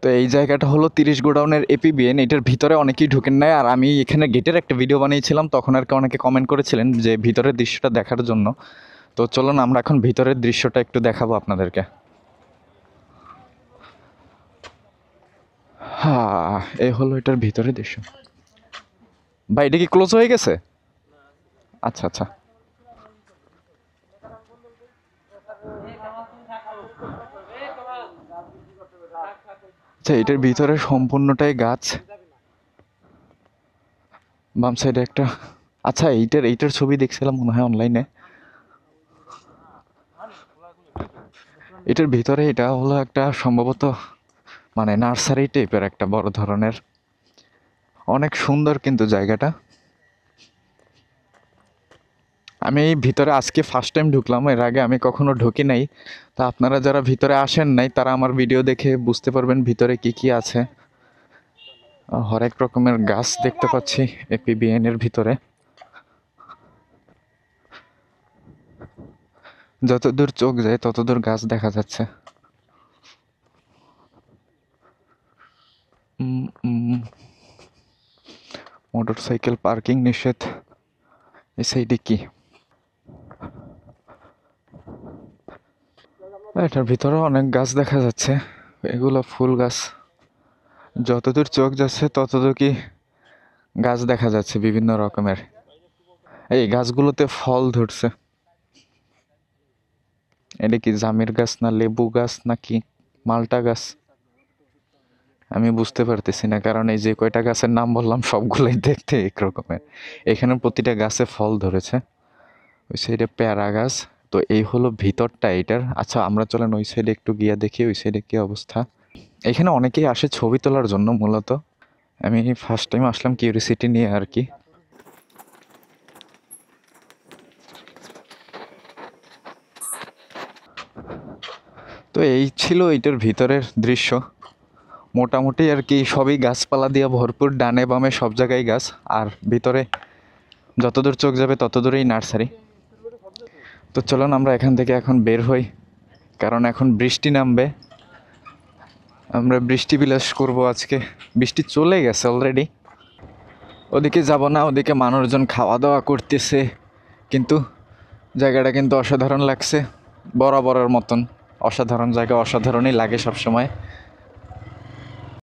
তো এই জায়গাটা হলো 30 গোডাউনের এপিবিএন। এটার ভিতরে অনেকেই ঢুকেন নাই, আর আমি এখানে গেটের একটা ভিডিও বানিয়েছিলাম, তখন আর কি অনেকে কমেন্ট করেছিলেন যে ভিতরের দৃশ্যটা দেখার জন্য। তো চলুন আমরা এখন ভিতরের দৃশ্যটা একটু দেখাবো আপনাদেরকে। হ্যাঁ, এই হলো এটার ভিতরের দৃশ্য। ভাই এটা কি ক্লোজ হয়ে গেছে? আচ্ছা আচ্ছা। আচ্ছা, এটার ভিতরে সম্পূর্ণটাই গাছ। বাম সাইডে একটা, আচ্ছা এইটার ছবি দেখছিলাম মনে হয় অনলাইনে। এটার ভিতরে এটা হলো একটা সম্ভবত মানে নার্সারি টাইপের একটা বড় ধরনের। অনেক সুন্দর কিন্তু জায়গাটা। আমি এই ভিতরে আজকে ফার্স্ট টাইম ঢুকলাম, এর আগে আমি কখনো ঢুকি নাই। তা আপনারা যারা ভিতরে আসেন নাই তারা আমার ভিডিও দেখে বুঝতে পারবেন ভিতরে কি কি আছে। হরেক রকমের গাছ দেখতে পাচ্ছি এপিবিএন এর ভিতরে। যতদূর চোখ যায় ততদূর গাছ দেখা যাচ্ছে। মোটরসাইকেল পার্কিং নিষেধ। এই সাইডে কি? এটার ভিতরে অনেক গাছ দেখা যাচ্ছে, এগুলো ফুল গাছ। যতদূর চোখ যাচ্ছে ততদূর কি গাছ দেখা যাচ্ছে বিভিন্ন রকমের। এই গাছগুলোতে ফল ধরছে। এটা কি জামের গাছ না লেবু গাছ নাকি মালটা গাছ আমি বুঝতে পারতেছি না, কারণ এই যে কয়টা গাছের নাম বললাম সবগুলোই দেখতে একরকমের। এখানে প্রতিটা গাছে ফল ধরেছে। ওই সাইডে পেয়ারা গাছ। তো এই হলো ভিতরটা এটার। আচ্ছা আমরা চলেন ওই সাইডে একটু গিয়ে দেখি ওই সাইডে কি অবস্থা। এখানে অনেকেই আসে ছবি তোলার জন্য মূলত। আমি ফার্স্ট টাইম আসলাম কিউরিসিটি নিয়ে আর কি। তো এই ছিল এটার ভিতরের দৃশ্য। মোটামুটি আর কি সবই গাছপালা দিয়ে ভরপুর, ডানে বামে সব জায়গায় গাছ। আর ভিতরে যতদূর চোখ যাবে ততদূরেই নার্সারি। তো চলুন আমরা এখান থেকে এখন বের হই, কারণ এখন বৃষ্টি নামবে। আমরা বৃষ্টি বিলাস করব আজকে। বৃষ্টি চলে গেছে অলরেডি। ওদিকে যাব না, ওদিকে মানুষজন খাওয়া দাওয়া করতেছে, কিন্তু জায়গাটা কিন্তু অসাধারণ লাগছে। বরাবরের মতন অসাধারণ জায়গা, অসাধারণই লাগে সব সময়।